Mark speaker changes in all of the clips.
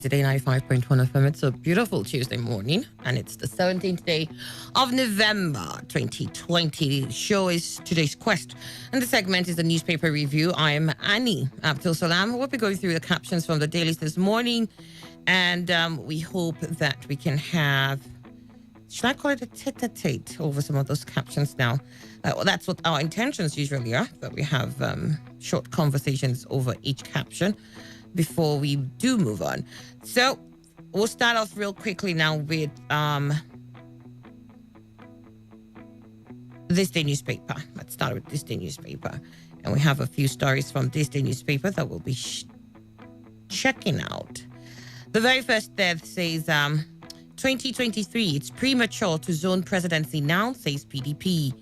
Speaker 1: Today 95.1 FM. It's a beautiful Tuesday morning, and it's the 17th day of November 2020. The show is Today's Quest, and the segment is the newspaper review. I am Annie Abdul Salam. We'll be going through the captions from the dailies this morning, and we hope that we can have, should I call it a tete-a-tete over some of those captions now? Well, that's what our intentions usually are, that we have short conversations over each caption before we do move on. So we'll start off real quickly now with This Day newspaper. Let's start with This Day newspaper. And we have a few stories from This Day newspaper that we'll be checking out. The very first there says, 2023, it's premature to zone presidency now, says PDP.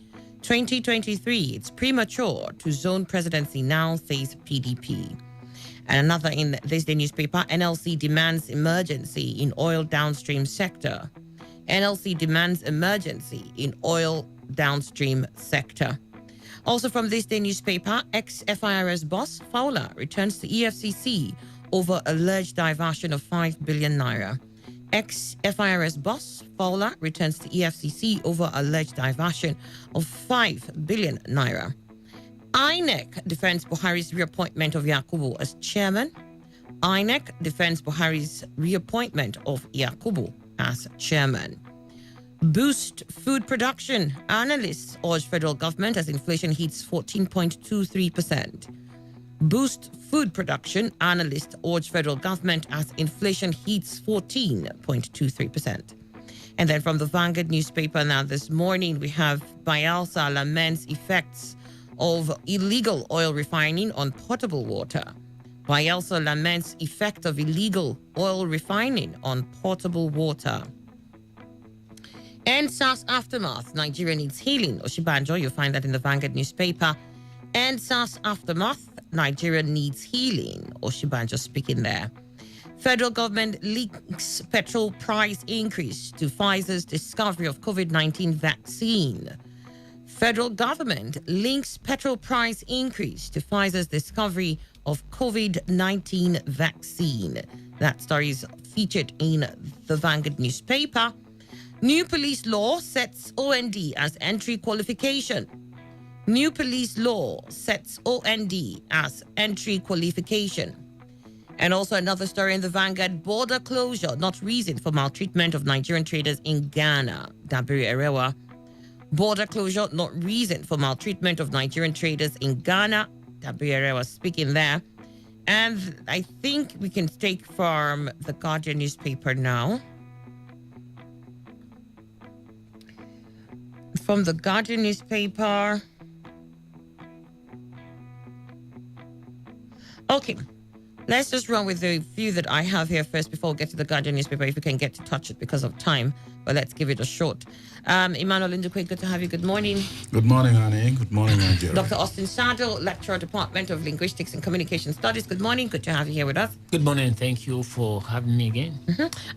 Speaker 1: 2023, it's premature to zone presidency now, says PDP. And another in This Day newspaper, NLC demands emergency in oil downstream sector. NLC demands emergency in oil downstream sector. Also from This Day newspaper, ex-FIRS boss Fowler returns to EFCC over alleged diversion of 5 billion naira. Ex-FIRS boss Fowler returns to EFCC over alleged diversion of 5 billion naira. INEC defends Buhari's reappointment of Yakubu as chairman. INEC defends Buhari's reappointment of Yakubu as chairman. Boost food production. Analysts urge federal government as inflation hits 14.23%. Boost food production. Analysts urge federal government as inflation hits 14.23%. And then from the Vanguard newspaper now this morning, we have Bayelsa laments effects of illegal oil refining on potable water. Bayelsa laments effect of illegal oil refining on potable water. And SARS aftermath, Nigeria needs healing. Oshibanjo, you'll find that in the Vanguard newspaper. And SARS aftermath, Nigeria needs healing. Oshibanjo speaking there. Federal government links petrol price increase to Pfizer's discovery of COVID-19 vaccine. Federal government links petrol price increase to Pfizer's discovery of COVID-19 vaccine. That story is featured in the Vanguard newspaper. New police law sets OND as entry qualification. New police law sets OND as entry qualification. And also another story in the Vanguard, border closure, not reason for maltreatment of Nigerian traders in Ghana. Dabiri Erewa. Border closure, not reason for maltreatment of Nigerian traders in Ghana. Dabiri was speaking there. And I think we can take from the Guardian newspaper now. From the Guardian newspaper. Okay. Let's just run with the few that I have here first before we get to the Guardian newspaper, if we can get to touch it because of time. But let's give it a shot. Emmanuel Indukwe, good to have you. Good morning.
Speaker 2: Good morning, Annie. Good morning, Nigeria.
Speaker 1: Dr. Austin Sado, Lecturer, Department of Linguistics and Communication Studies. Good morning. Good to have you here with us.
Speaker 3: Good morning. Thank you for having me again.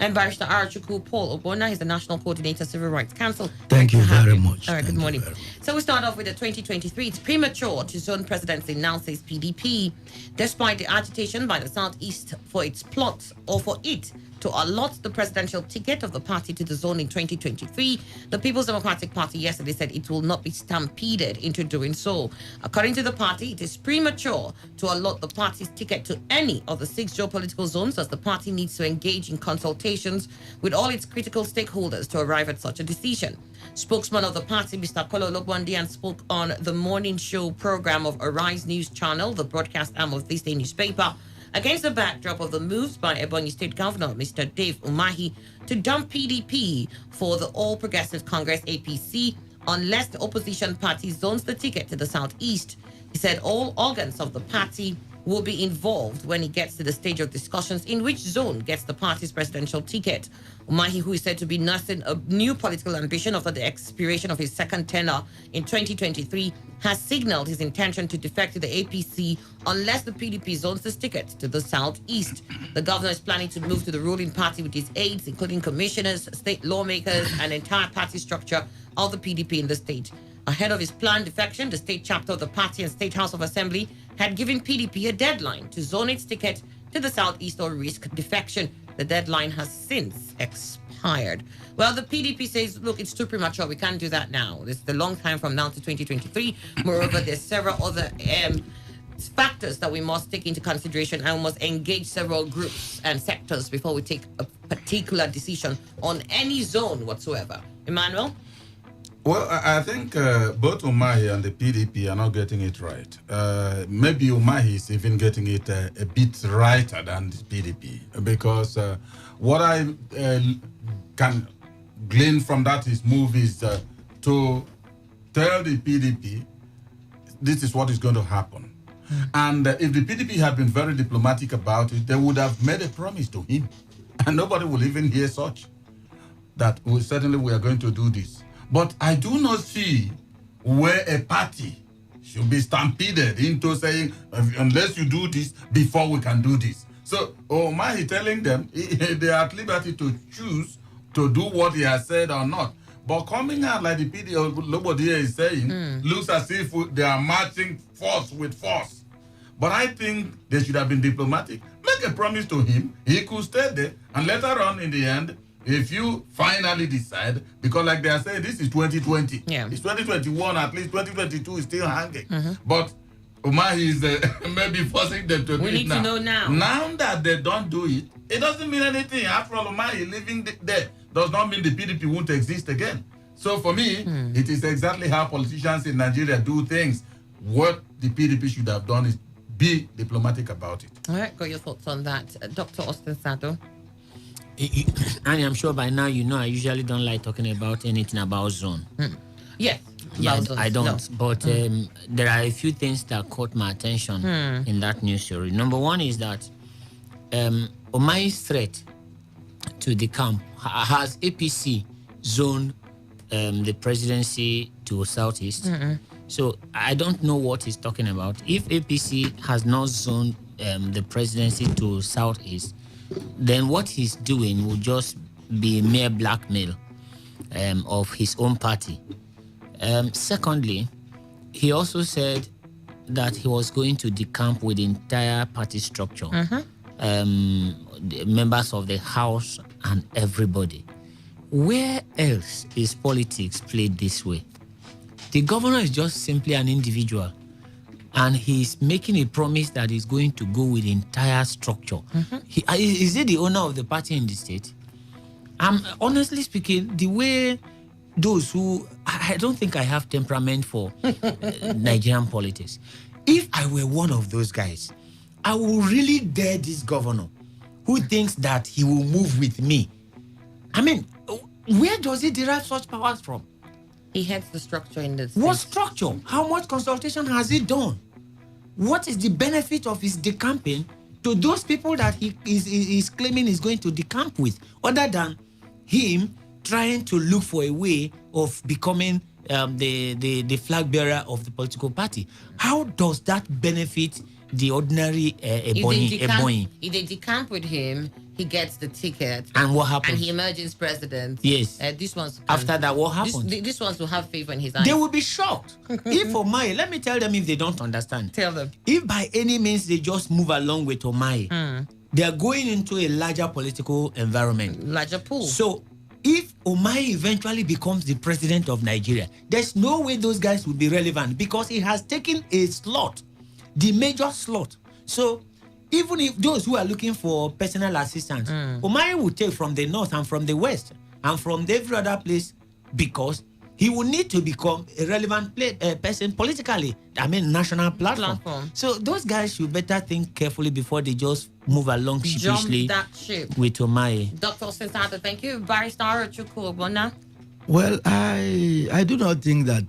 Speaker 1: And Barrister Arachuku Paul Ogbonna, he's the National Coordinator, Civil Rights Council.
Speaker 4: Thank you very much.
Speaker 1: All right, good morning. So we start off with the 2023. It's premature to zone presidency now, says PDP. Despite the agitation by the Southeast for its plot or for it to allot the presidential ticket of the party to the zone in 2023, the People's Democratic Party yesterday said it will not be stampeded into doing so. According to the party, it is premature to allot the party's ticket to any of the 6 geopolitical zones, as the party needs to engage in consultations with all its critical stakeholders to arrive at such a decision. Spokesman of the party, Mr. Kolo Logwandian, spoke on the morning show program of Arise News Channel, the broadcast arm of This Day newspaper, against the backdrop of the moves by Ebonyi State Governor Mr. Dave Umahi to dump PDP for the All Progressive Congress APC unless the opposition party zones the ticket to the Southeast. He said all organs of the party will be involved when it gets to the stage of discussions in which zone gets the party's presidential ticket. Umahi, who is said to be nursing a new political ambition after the expiration of his second tenure in 2023, has signaled his intention to defect to the APC unless the PDP zones the ticket to the Southeast. The governor is planning to move to the ruling party with his aides, including commissioners, state lawmakers, and entire party structure of the PDP in the state. Ahead of his planned defection, the state chapter of the party and State House of Assembly had given PDP a deadline to zone its ticket to the Southeast or risk defection. The deadline has since expired. Well, the PDP says, look, it's too premature. We can't do that now. It's the long time from now to 2023. Moreover, there's several other factors that we must take into consideration, and we must engage several groups and sectors before we take a particular decision on any zone whatsoever. Emmanuel?
Speaker 2: Well, I think both Umahi and the PDP are not getting it right. Maybe Umahi is even getting it a bit righter than the PDP, because what I can glean from that his move is to tell the PDP this is what is going to happen. And if the PDP had been very diplomatic about it, they would have made a promise to him. And nobody will even hear such, that certainly we are going to do this. But I do not see where a party should be stampeded into saying, unless you do this, before we can do this. So Omar is telling them they are at liberty to choose to do what he has said or not. But coming out like the PDP, nobody here is saying, looks as if they are marching force with force. But I think they should have been diplomatic. Make a promise to him. He could stay there. And later on, in the end, if you finally decide, because like they are saying, this is 2020.
Speaker 1: Yeah.
Speaker 2: It's 2021, at least 2022 is still hanging. But Umar is maybe forcing them to do it now.
Speaker 1: We need to know now.
Speaker 2: Now that they don't do it, it doesn't mean anything. After all, Umar is living there does not mean the PDP won't exist again. So for me, it is exactly how politicians in Nigeria do things. What the PDP should have done is be diplomatic about it.
Speaker 1: All right, got your thoughts on that. Dr. Austin Sado?
Speaker 3: And I'm sure by now you know I usually don't like talking about anything about zone.
Speaker 1: Yes.
Speaker 3: Yeah,
Speaker 1: about
Speaker 3: I don't.
Speaker 1: no.
Speaker 3: But there are a few things that caught my attention in that news story. Number one is that Omai's threat to the camp has APC zoned the presidency to Southeast. So I don't know what he's talking about. If APC has not zoned the presidency to Southeast, then what he's doing will just be mere blackmail of his own party. Secondly, he also said that he was going to decamp with the entire party structure, the members of the House and everybody. Where else is politics played this way? The governor is just simply an individual, and he's making a promise that he's going to go with the entire structure. Is he the owner of the party in the state? Honestly speaking, the way those who... I don't think I have temperament for Nigerian politics. If I were one of those guys, I would really dare this governor who thinks that he will move with me. I mean, where does he derive such powers from?
Speaker 1: He heads the structure in the state.
Speaker 3: What structure? How much consultation has he done? What is the benefit of his decamping to those people that he is claiming he's going to decamp with, other than him trying to look for a way of becoming the flag bearer of the political party? How does that benefit the ordinary Ebonyi?
Speaker 1: If they decamp with him, he gets the ticket.
Speaker 3: And what happens?
Speaker 1: And he emerges president.
Speaker 3: Yes.
Speaker 1: This one's
Speaker 3: After that, what happens?
Speaker 1: This one's will have favor in his eyes.
Speaker 3: They will be shocked. If Omai, let me tell them if they don't understand.
Speaker 1: Tell them.
Speaker 3: If by any means they just move along with Omai, they are going into a larger political environment.
Speaker 1: Larger pool.
Speaker 3: So if Omai eventually becomes the president of Nigeria, there's no way those guys will be relevant, because he has taken a slot, the major slot. So even if those who are looking for personal assistance, Omai will take from the north and from the west and from every other place, because he will need to become a relevant person politically. I mean, national platform. So those guys should better think carefully before they just move along sheepishly
Speaker 1: that ship.
Speaker 3: with Omai.
Speaker 1: Dr. Sensata, thank you. Barrister Chukwuogbonna.
Speaker 4: Well, I do not think that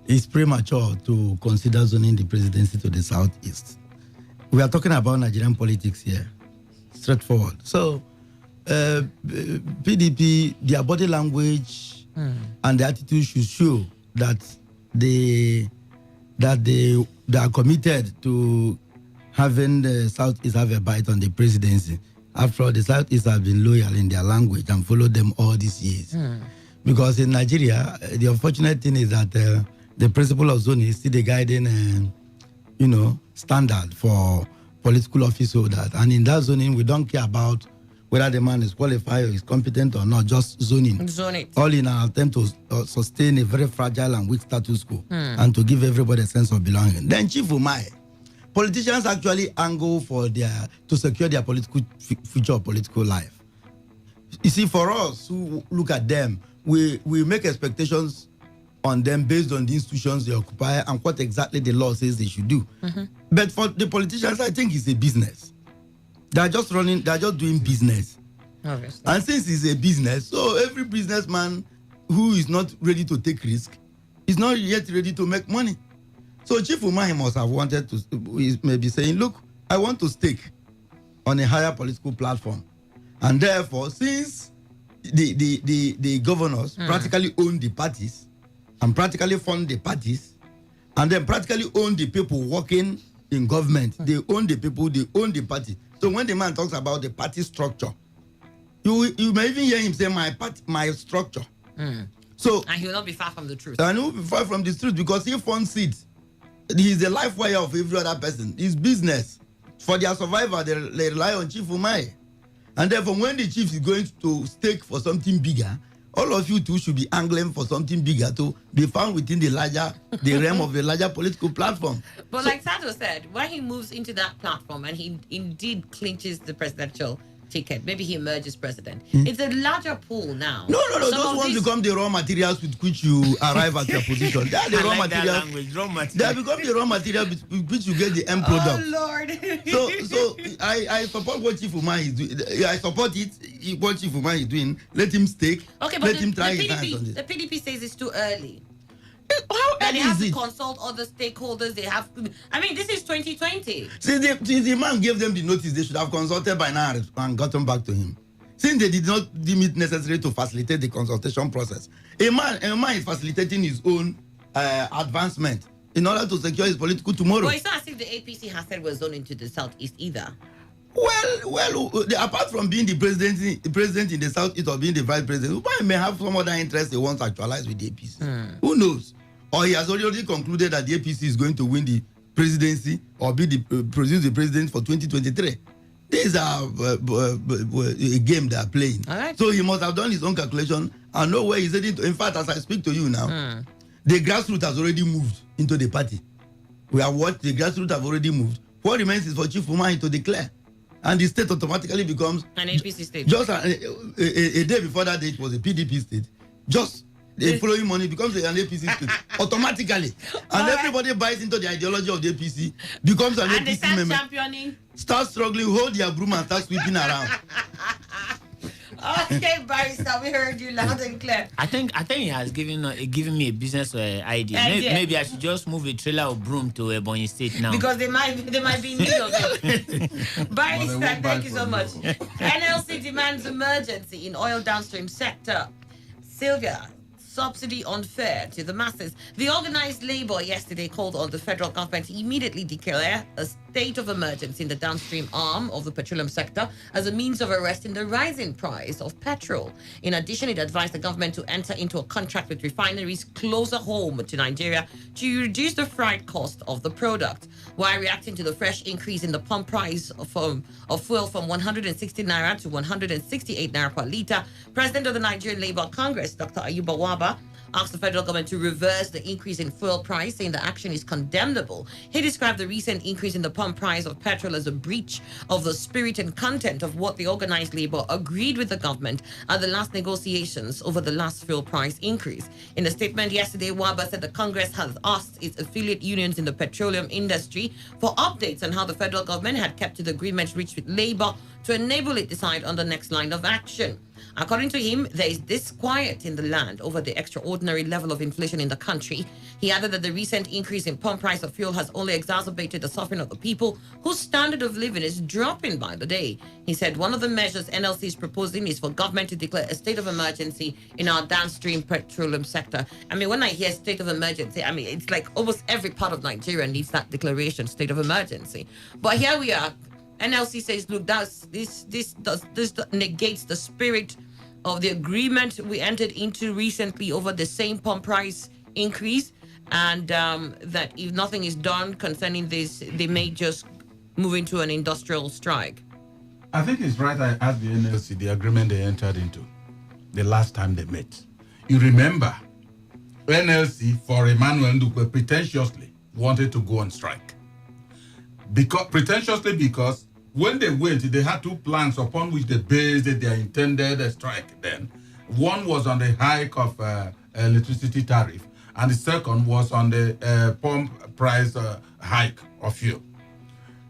Speaker 4: it's premature to consider zoning the presidency to the southeast. We are talking about Nigerian politics here, straightforward. So, PDP, their body language and the attitude should show that they are committed to having the Southeast have a bite on the presidency. After all, the Southeast have been loyal in their language and followed them all these years. Because in Nigeria, the unfortunate thing is that the principle of zoning is still the guiding, standard for political office holders. And in that zoning, we don't care about whether the man is qualified or is competent or not, just zoning.
Speaker 1: Zone it.
Speaker 4: All in an attempt to sustain a very fragile and weak status quo and to give everybody a sense of belonging. Then Chief Umai, politicians actually angle to secure their political future or political life. You see, for us who look at them, we make expectations on them based on the institutions they occupy and what exactly the law says they should do. But for the politicians, I think it's a business. They're just doing business.
Speaker 1: Obviously.
Speaker 4: And since it's a business, so every businessman who is not ready to take risk is not yet ready to make money. So Chief Umahi must have wanted to, maybe saying, look, I want to stake on a higher political platform. And therefore, since the governors practically own the parties and practically fund the parties, and then practically own the people working in government, they own the people, they own the party. So when the man talks about the party structure, you may even hear him say, my structure. So,
Speaker 1: and he will not be far from the truth.
Speaker 4: And he will be far from the truth because he funds it. He is the life wire of every other person. It's business. For their survival, they rely on Chief Umai. And therefore, when the chief is going to stake for something bigger, all of you too should be angling for something bigger to be found within the realm of a larger political platform.
Speaker 1: But like Sato said, when he moves into that platform and he indeed clinches the presidential ticket, maybe he emerges president. It's a larger pool now.
Speaker 4: No. Those ones become the raw materials with which you arrive at your position. They are the raw materials. They become the raw material with which you get the end product.
Speaker 1: Oh Lord.
Speaker 4: So I support what Chief Umar is doing. I support what Chief Umar is doing. Let him stake.
Speaker 1: Okay, but
Speaker 4: let him try his hands on this.
Speaker 1: The PDP says it's too early.
Speaker 4: How
Speaker 1: And they
Speaker 4: early
Speaker 1: have
Speaker 4: is
Speaker 1: to
Speaker 4: it?
Speaker 1: consult other stakeholders. They have to. I mean, this is 2020.
Speaker 4: Since the man gave them the notice, they should have consulted by now and gotten back to him. Since they did not deem it necessary to facilitate the consultation process, a man is facilitating his own advancement in order to secure his political tomorrow.
Speaker 1: Well, it's not as if the APC has said we're zoned into the southeast either.
Speaker 4: Well, apart from being the president in the southeast or being the vice president, Umar may have some other interest he wants to actualize with the APC. Who knows? Or he has already concluded that the APC is going to win the presidency or produce the president for 2023. These are a game they are playing.
Speaker 1: All right.
Speaker 4: So he must have done his own calculation and know where he's heading to. In fact, as I speak to you now, the grassroots has already moved into the party. We have watched the grassroots have already moved. What remains is for Chief Umar to declare. And the state automatically becomes
Speaker 1: An APC state.
Speaker 4: Just a day before that day, it was a PDP state. Just the following money becomes an APC state automatically, and everybody buys into the ideology of the APC, becomes an
Speaker 1: And they
Speaker 4: APC
Speaker 1: start
Speaker 4: member.
Speaker 1: championing.
Speaker 4: Start struggling, hold their broom and start sweeping around.
Speaker 1: Okay, Barrister, we heard you loud and clear.
Speaker 3: I think he has given me a business idea.
Speaker 1: Idea.
Speaker 3: Maybe I should just move a trailer of broom to Ebonyi State now.
Speaker 1: Because they might be in need of it. Barrister,
Speaker 2: won't buy
Speaker 1: thank you so
Speaker 2: from
Speaker 1: much. NLC demands emergency in oil downstream sector. Sylvia, subsidy unfair to the masses. The organized labor yesterday called on the federal government to immediately declare a state of emergency in the downstream arm of the petroleum sector as a means of arresting the rising price of petrol. In addition, it advised the government to enter into a contract with refineries closer home to Nigeria to reduce the freight cost of the product. While reacting to the fresh increase in the pump price of fuel from 160 naira to 168 naira per litre, President of the Nigerian Labour Congress, Dr. Ayuba Waba, asked the federal government to reverse the increase in fuel price, saying the action is condemnable. He described the recent increase in the pump price of petrol as a breach of the spirit and content of what the organized labor agreed with the government at the last negotiations over the last fuel price increase. In a statement yesterday, Waba said the Congress has asked its affiliate unions in the petroleum industry for updates on how the federal government had kept to the agreement reached with labor to enable it decide on the next line of action. According to him, there is disquiet in the land over the extraordinary level of inflation in the country. He added that the recent increase in pump price of fuel has only exacerbated the suffering of the people whose standard of living is dropping by the day. He said one of the measures NLC is proposing is for government to declare a state of emergency in our downstream petroleum sector. I mean, when I hear state of emergency, I mean, it's like almost every part of Nigeria needs that declaration, state of emergency. But here we are. NLC says, look, this negates the spirit of the agreement we entered into recently over the same pump price increase, and that if nothing is done concerning this, they may just moving to an industrial strike?
Speaker 2: I think it's right. I asked the NLC the agreement they entered into the last time they met. You remember, NLC for Emmanuel Ndukwe pretentiously wanted to go on strike. Because when they went, they had two plans upon which they based their intended strike then. One was on the hike of electricity tariff, and the second was on the pump price hike of fuel.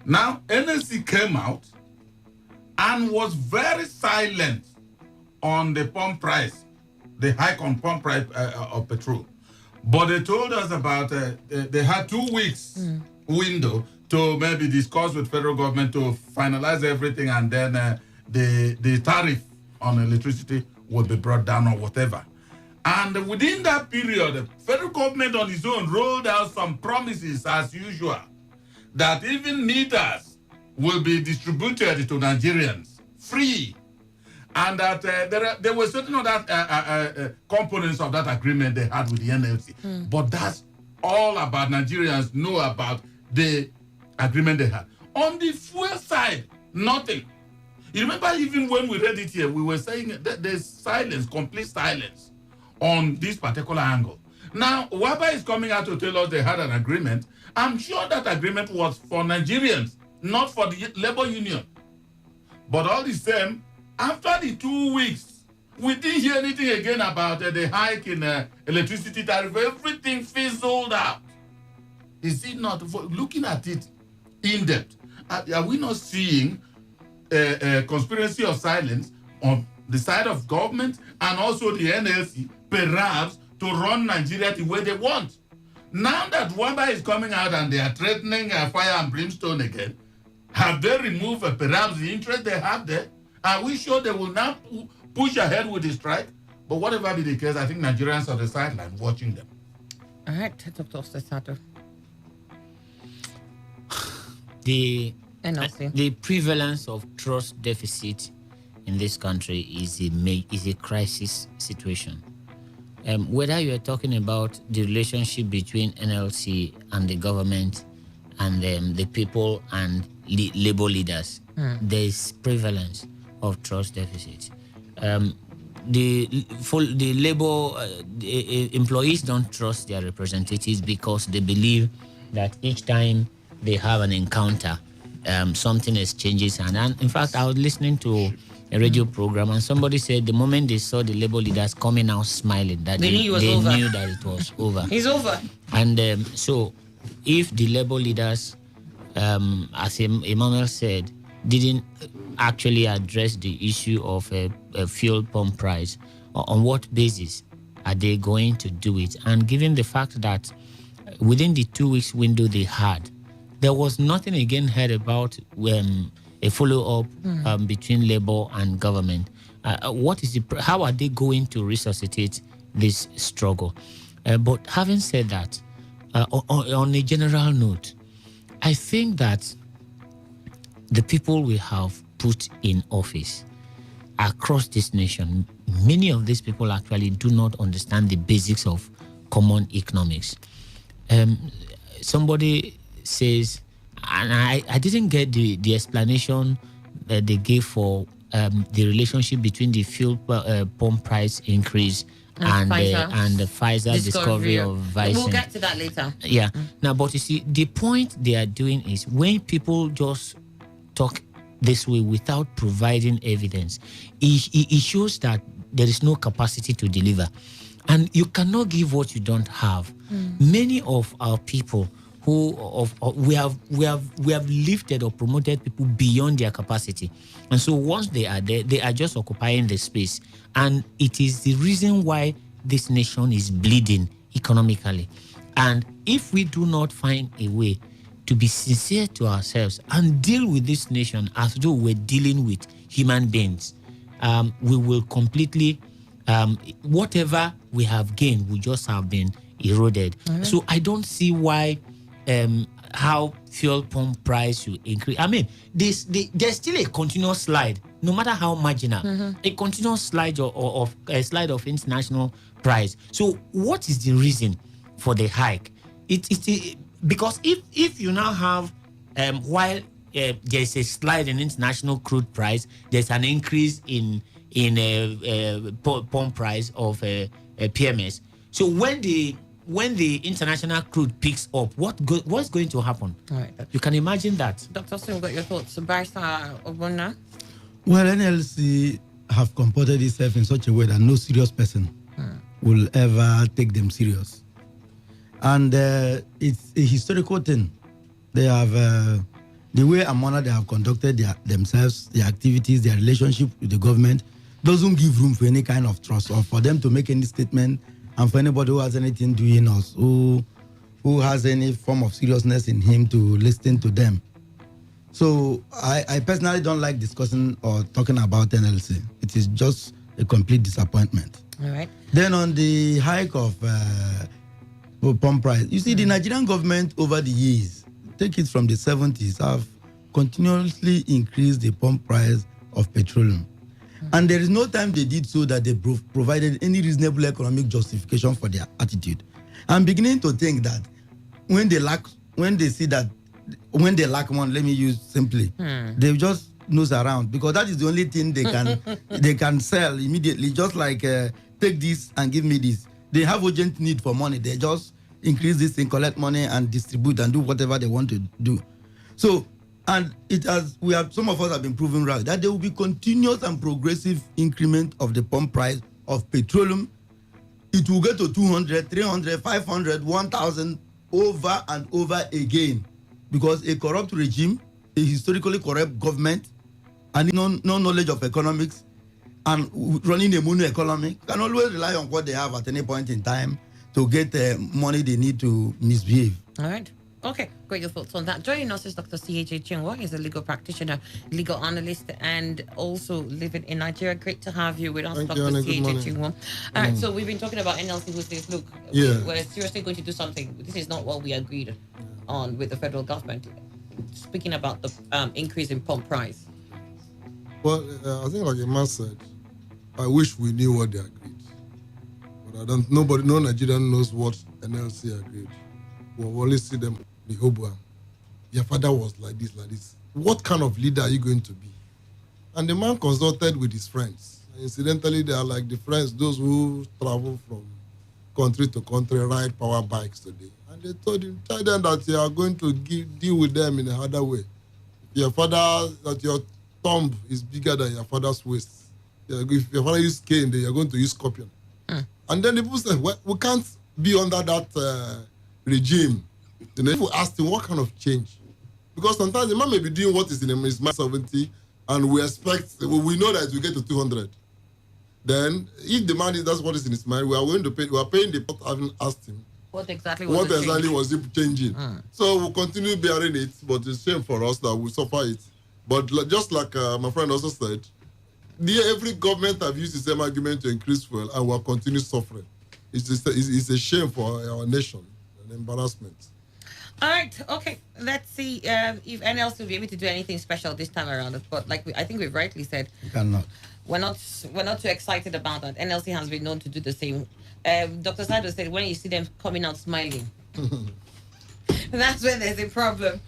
Speaker 2: Now, NLC came out and was very silent on the pump price, the hike on pump price of petrol. But they told us about, they had 2 weeks window to maybe discuss with federal government to finalize everything, and then the tariff on electricity would be brought down or whatever. And within that period, the federal government on its own rolled out some promises as usual, that even meters will be distributed to Nigerians free, and that there were certain other components of that agreement they had with the NLC. But that's all about Nigerians know about the agreement they had. On the fuel side, nothing. You remember even when we read it here, we were saying that there's silence, complete silence on this particular angle. Now, WABA is coming out to tell us they had an agreement. I'm sure that agreement was for Nigerians, not for the labor union. But all the same, after the 2 weeks, we didn't hear anything again about the hike in electricity tariff. Everything fizzled out. Is it not? Looking at it in depth, are we not seeing a conspiracy of silence on the side of government and also the NLC, perhaps, to run Nigeria the way they want? Now that WABA is coming out and they are threatening fire and brimstone again, have they removed perhaps the interest they have there? Are we sure they will now push ahead with the strike? But whatever be the case, I think Nigerians are on the sideline watching them.
Speaker 1: All right, Dr. Sato.
Speaker 3: The
Speaker 1: NLC.
Speaker 3: The prevalence of trust deficit in this country is a crisis situation. Whether you are talking about the relationship between NLC and the government and the people and labor leaders, there is prevalence of trust deficit. The labor employees don't trust their representatives because they believe that each time they have an encounter, something else changes. And in fact, I was listening to a radio program, and somebody said the moment they saw the labor leaders coming out smiling, that they knew that it was over.
Speaker 1: It's over.
Speaker 3: And so, if the labor leaders, as Emmanuel said, didn't actually address the issue of a fuel pump price, on what basis are they going to do it? And given the fact that within the 2 weeks window they had, there was nothing again heard about a follow-up between labor and government. How are they going to resuscitate this struggle? But having said that, on a general note, I think that the people we have put in office across this nation, many of these people actually do not understand the basics of common economics. Somebody says, and I didn't get the explanation that they gave for the relationship between the fuel pump price increase and the Pfizer discovery of vaccine.
Speaker 1: We'll get to that later.
Speaker 3: Yeah. Now, but you see, the point they are doing is when people just talk this way without providing evidence, it shows that there is no capacity to deliver. And you cannot give what you don't have. Many of our people we have lifted or promoted people beyond their capacity, and so once they are there, they are just occupying the space, and it is the reason why this nation is bleeding economically. And if we do not find a way to be sincere to ourselves and deal with this nation as though we're dealing with human beings, we will completely whatever we have gained will just have been eroded. So I don't see why how fuel pump price will increase. I mean, there's still a continuous slide, no matter how marginal, a continuous slide of a slide of international price. So what is the reason for the hike? Because if you now have while there's a slide in international crude price, there's an increase in pump price of PMS. So when the international crude picks up, what's going to happen?
Speaker 1: All right.
Speaker 3: You can imagine that.
Speaker 1: Dr. Sim, got your thoughts? Barrister Ogbonna?
Speaker 4: Well, NLC have comported itself in such a way that no serious person will ever take them serious. And it's a historical thing. They have, the way Amona they have conducted themselves, their activities, their relationship with the government, doesn't give room for any kind of trust or for them to make any statement, and for anybody who has anything doing us, who has any form of seriousness in him to listen to them. So I personally don't like discussing or talking about NLC. It is just a complete disappointment.
Speaker 1: All right.
Speaker 4: Then on the hike of pump price, you see, the Nigerian government over the years, take it from the 70s, have continuously increased the pump price of petroleum. And there is no time they did so that they provided any reasonable economic justification for their attitude. I'm beginning to think that when they lack money, let me use simply, they just nose around, because that is the only thing they can sell immediately. Just like take this and give me this. They have urgent need for money. They just increase this thing, collect money, and distribute and do whatever they want to do. So. And some of us have been proven right that there will be continuous and progressive increment of the pump price of petroleum. It will get to 200, 300, 500, 1,000 over and over again, because a corrupt regime, a historically corrupt government, and no knowledge of economics, and running a mono economy can always rely on what they have at any point in time to get the money they need to misbehave.
Speaker 1: All right. Okay, great, your thoughts on that. Joining us is Dr. C.H.A. Chinwa. He's a legal practitioner, legal analyst, and also living in Nigeria. Great to have you with us, Dr. C.H.A. Chinwa. All right, so we've been talking about NLC, who says, look, we're seriously going to do something. This is not what we agreed on with the federal government. Speaking about the increase in pump price.
Speaker 5: Well, I think like Emma said, I wish we knew what they agreed. But no Nigerian knows what NLC agreed. We'll only see them. Your father was like this. What kind of leader are you going to be? And the man consulted with his friends. Incidentally, they are like the friends, those who travel from country to country, ride power bikes today. And they tell them that you are going to deal with them in a harder way. Your thumb is bigger than your father's waist. If your father used cane, then you're going to use scorpion. And then the people said, well, we can't be under that regime. Then people asked him what kind of change, because sometimes the man may be doing what is in his mind 70, and we know that we get to 200. Then if the man that's what is in his mind, we are paying the pot, having asked him
Speaker 1: what exactly
Speaker 5: was he changing. So we'll continue bearing it, but it's shame for us that we suffer it. But just like my friend also said, every government have used the same argument to increase fuel, and we'll continue suffering. It's a shame for our nation. Embarrassment.
Speaker 1: All right, okay. Let's see if NLC will be able to do anything special this time around. But I think we've rightly said,
Speaker 4: cannot.
Speaker 1: We're not too excited about that. NLC has been known to do the same. Dr. Sado said when you see them coming out smiling, that's when there's a problem.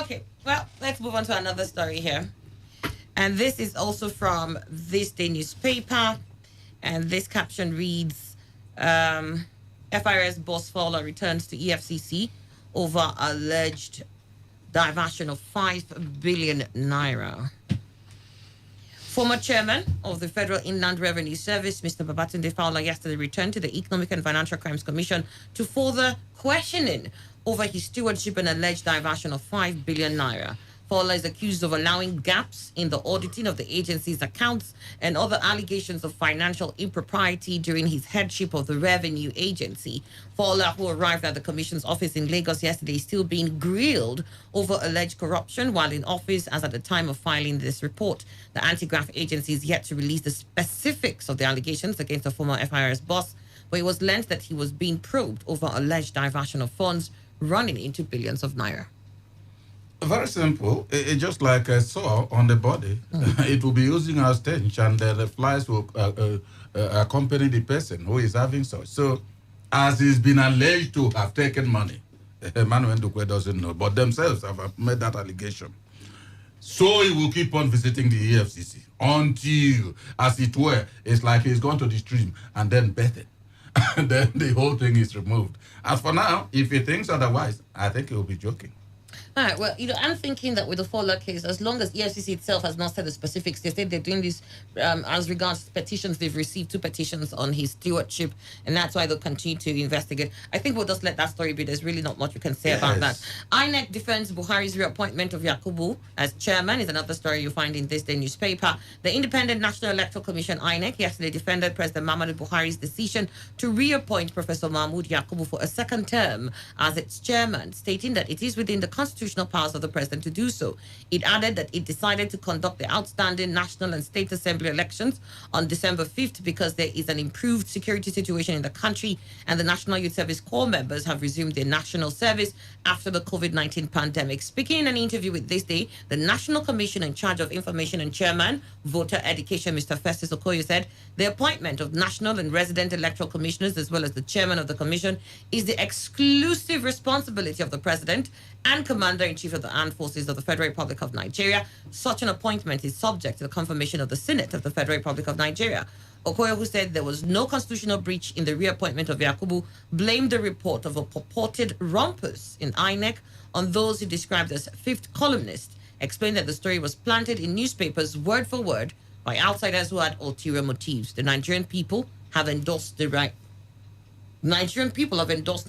Speaker 1: Okay, well, let's move on to another story here. And this is also from this day newspaper. And this caption reads, FIRS boss Fowler returns to EFCC over alleged diversion of 5 billion naira. Former chairman of the Federal Inland Revenue Service, Mr. Babatunde Fowler, yesterday returned to the Economic and Financial Crimes Commission to further questioning over his stewardship and alleged diversion of 5 billion naira. Fowler is accused of allowing gaps in the auditing of the agency's accounts and other allegations of financial impropriety during his headship of the revenue agency. Fowler, who arrived at the commission's office in Lagos yesterday, is still being grilled over alleged corruption while in office, as at the time of filing this report. The anti-graft agency is yet to release the specifics of the allegations against the former FIRS boss, but it was learned that he was being probed over alleged diversion of funds running into billions of naira.
Speaker 2: Very simple. It's just like a saw on the body. It will be using our stench, and the flies will accompany the person who is having such. So, as he's been alleged to have taken money, Emmanuel Ndukwe doesn't know, but themselves have made that allegation. So he will keep on visiting the EFCC until, as it were, it's like he's gone to the stream and then bathe it. And then the whole thing is removed. As for now, if he thinks otherwise, I think he'll be joking.
Speaker 1: All right. Well, I'm thinking that with the Fowler case, as long as EFCC itself has not said the specifics, they said they're doing this as regards petitions. They've received 2 petitions on his stewardship, and that's why they'll continue to investigate. I think we'll just let that story be. There's really not much we can say about that. INEC defends Buhari's reappointment of Yakubu as chairman is another story you find in this day newspaper. The Independent National Electoral Commission, INEC, yesterday defended President Muhammadu Buhari's decision to reappoint Professor Mahmoud Yakubu for a second term as its chairman, stating that it is within the constitutional powers of the president to do so. It added that it decided to conduct the outstanding national and state assembly elections on December 5th because there is an improved security situation in the country and the National Youth Service Corps members have resumed their national service after the COVID-19 pandemic. Speaking in an interview with This Day, the National Commission in charge of information and chairman, voter education, Mr. Festus Okoye, said the appointment of national and resident electoral commissioners as well as the chairman of the commission is the exclusive responsibility of the president and Commander-in-Chief of the Armed Forces of the Federal Republic of Nigeria. Such an appointment is subject to the confirmation of the Senate of the Federal Republic of Nigeria. Okoye, who said there was no constitutional breach in the reappointment of Yakubu, blamed the report of a purported rumpus in INEC on those he described as fifth columnists, explained that the story was planted in newspapers word for word by outsiders who had ulterior motives. The Nigerian people have endorsed the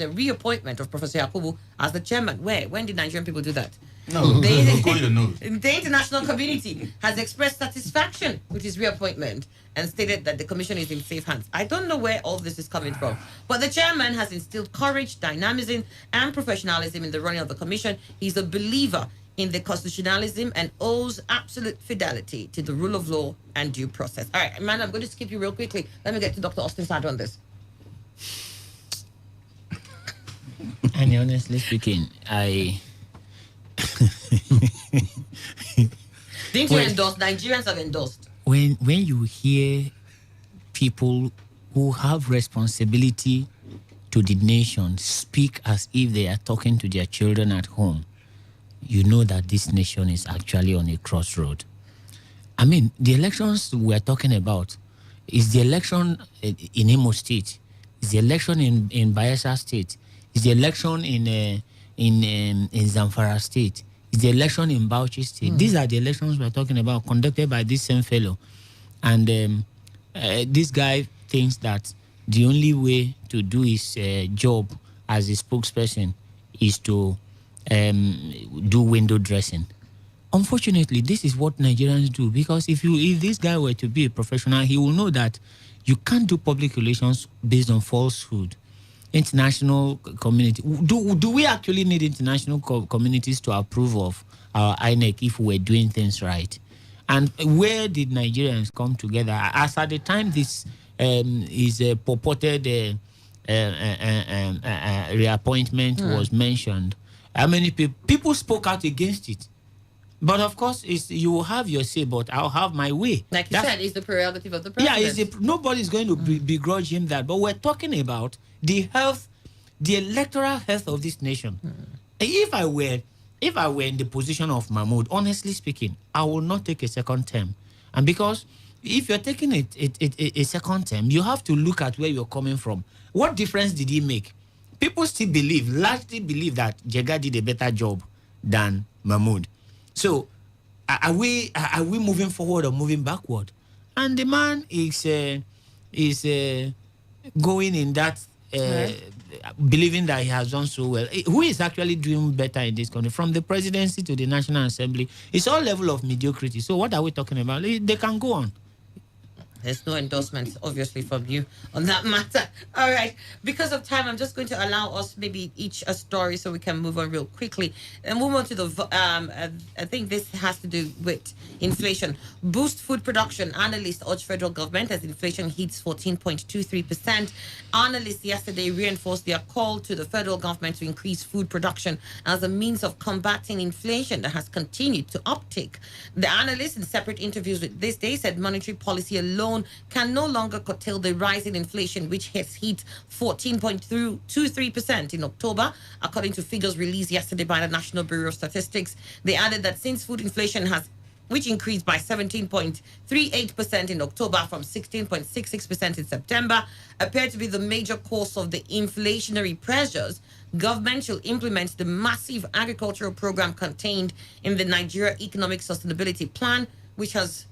Speaker 1: reappointment of Professor Yakubu as the chairman. Where? When did Nigerian people do that?
Speaker 2: No,
Speaker 1: the international community has expressed satisfaction with his reappointment and stated that the commission is in safe hands. I don't know where all this is coming from, but the chairman has instilled courage, dynamism, and professionalism in the running of the commission. He's a believer in the constitutionalism and owes absolute fidelity to the rule of law and due process. All right, man, I'm going to skip you real quickly. Let me get to Dr. Austin Sado on this.
Speaker 3: And honestly speaking,
Speaker 1: Didn't you endorse? Nigerians have endorsed.
Speaker 3: When you hear people who have responsibility to the nation speak as if they are talking to their children at home, you know that this nation is actually on a crossroad. I mean, the elections we're talking about is the election in Imo State, is the election in Bayelsa State, is the election in Zamfara State, is the election in Bauchi State. These are the elections we're talking about, conducted by this same fellow. And this guy thinks that the only way to do his job as a spokesperson is to do window dressing. Unfortunately, this is what Nigerians do, because if this guy were to be a professional, he will know that you can't do public relations based on falsehood. International community. Do we actually need international communities to approve of our INEC if we're doing things right? And where did Nigerians come together? As at the time this is a purported reappointment was mentioned, how many people spoke out against it? But of course, you will have your say, but I'll have my way.
Speaker 1: Like you said, it's the prerogative of the president.
Speaker 3: Yeah, nobody's going to begrudge him that. But we're talking about the electoral health of this nation. If I were in the position of Mahmoud, honestly speaking, I will not take a second term. And because if you're taking a second term, you have to look at where you're coming from. What difference did he make? People still largely believe that Jega did a better job than Mahmoud. So, are we moving forward or moving backward? And the man is going in that, believing that he has done so well. Who is actually doing better in this country? From the presidency to the National Assembly, it's all level of mediocrity. So what are we talking about? They can go on.
Speaker 1: There's no endorsements, obviously, from you on that matter. All right. Because of time, I'm just going to allow us maybe each a story so we can move on real quickly. And move on to the, I think this has to do with inflation. Boost food production. Analysts urge federal government as inflation hits 14.23%. Analysts yesterday reinforced their call to the federal government to increase food production as a means of combating inflation that has continued to uptick. The analysts in separate interviews with This Day said monetary policy alone alone can no longer curtail the rise in inflation, which has hit 14.23% in October, according to figures released yesterday by the National Bureau of Statistics. They added that since food inflation which increased by 17.38% in October from 16.66% in September, appear to be the major cause of the inflationary pressures. Government shall implement the massive agricultural program contained in the Nigeria Economic Sustainability Plan, which was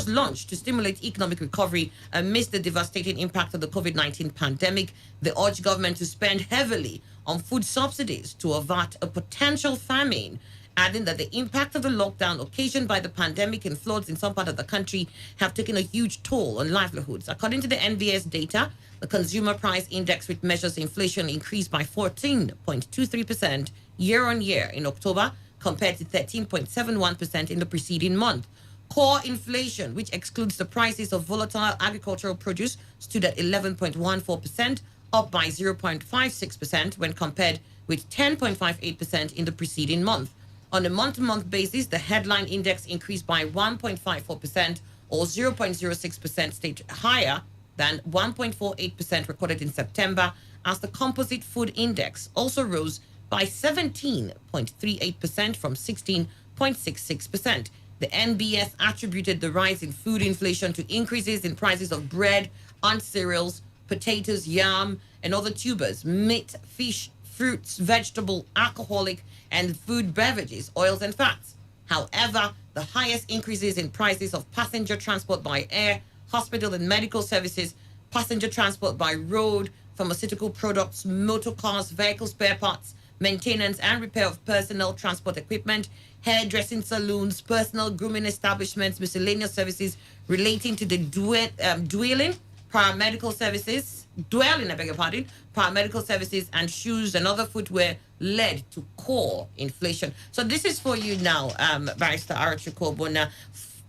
Speaker 1: launched to stimulate economic recovery amidst the devastating impact of the COVID-19 pandemic. They urge government to spend heavily on food subsidies to avert a potential famine, adding that the impact of the lockdown occasioned by the pandemic and floods in some part of the country have taken a huge toll on livelihoods. According to the NBS data, the Consumer Price Index, which measures inflation, increased by 14.23% year-on-year in October, compared to 13.71% in the preceding month. Core inflation, which excludes the prices of volatile agricultural produce, stood at 11.14%, up by 0.56% when compared with 10.58% in the preceding month. On a month-to-month basis, the headline index increased by 1.54% or 0.06%, stayed higher than 1.48% recorded in September, as the composite food index also rose by 17.38% from 16.66%. The NBS attributed the rise in food inflation to increases in prices of bread and cereals, potatoes, yam, and other tubers, meat, fish, fruits, vegetable, alcoholic, and food beverages, oils, and fats. However, the highest increases in prices of passenger transport by air, hospital and medical services, passenger transport by road, pharmaceutical products, motor cars, vehicle spare parts, maintenance and repair of personnel transport equipment, hairdressing salons, personal grooming establishments, miscellaneous services relating to the dwelling, paramedical services, paramedical services, and shoes and other footwear led to core inflation. So this is for you now, Barrister Arachukobona.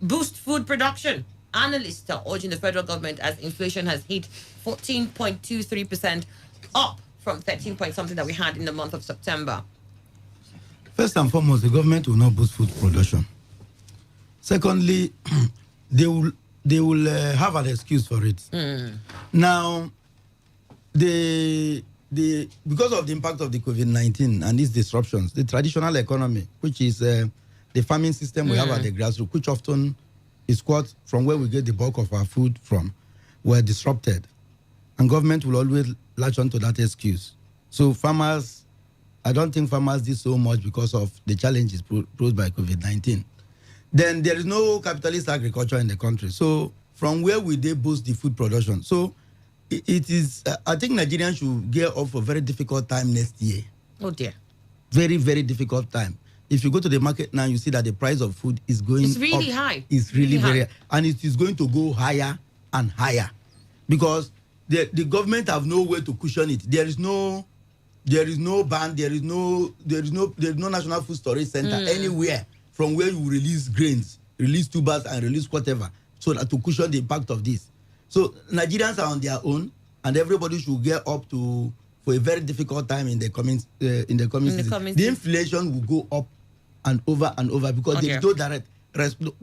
Speaker 1: Boost food production. Analysts are urging the federal government as inflation has hit 14.23%, up from 13 point something that we had in the month of September.
Speaker 4: First and foremost, the government will not boost food production. Secondly, they will have an excuse for it. Now, because of the impact of the COVID-19 and its disruptions, the traditional economy, which is the farming system we have at the grassroots, which often is quite from where we get the bulk of our food from, were disrupted. And government will always latch on to that excuse. So farmers, I don't think farmers did so much because of the challenges posed by COVID-19. Then there is no capitalist agriculture in the country. So from where will they boost the food production? So it is, I think Nigerians should gear up for a very difficult time next year.
Speaker 1: Oh dear.
Speaker 4: Very, very difficult time. If you go to the market now, you see that the price of food is going
Speaker 1: It's really
Speaker 4: up.
Speaker 1: high.
Speaker 4: It's really
Speaker 1: high.
Speaker 4: very, and it is going to go higher and higher because the government have no way to cushion it. There is no ban, there is no national food storage center anywhere from where you release grains, release tubers, and release whatever, so that to cushion the impact of this. So Nigerians are on their own, and everybody should get up for a very difficult time in the coming season. The inflation will go up and over because there is no direct.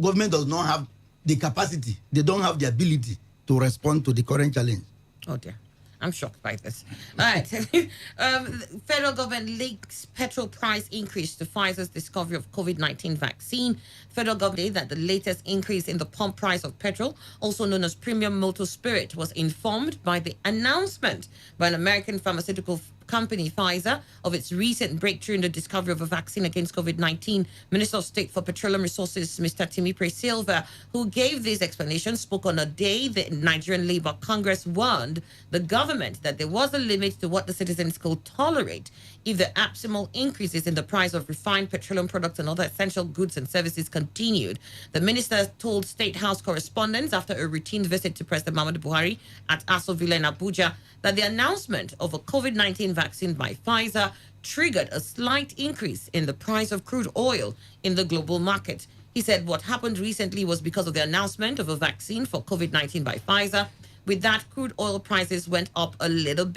Speaker 4: Government does not have the capacity. They don't have the ability to respond to the current challenge.
Speaker 1: Oh dear. I'm shocked by this. All right. Federal government links petrol price increase to Pfizer's discovery of COVID-19 vaccine. Federal government that the latest increase in the pump price of petrol, also known as premium motor spirit, was informed by the announcement by an American pharmaceutical company, Pfizer, of its recent breakthrough in the discovery of a vaccine against COVID-19. Minister of State for Petroleum Resources, Mr. Timipre Silva, who gave these explanations, spoke on a day the Nigerian Labour Congress warned the government that there was a limit to what the citizens could tolerate if the abnormal increases in the price of refined petroleum products and other essential goods and services continued. The minister told State House correspondents after a routine visit to President Muhammadu Buhari at Aso Villa in Abuja that the announcement of a COVID-19 vaccine by Pfizer triggered a slight increase in the price of crude oil in the global market. He said what happened recently was because of the announcement of a vaccine for COVID-19 by Pfizer. With that, crude oil prices went up a little bit.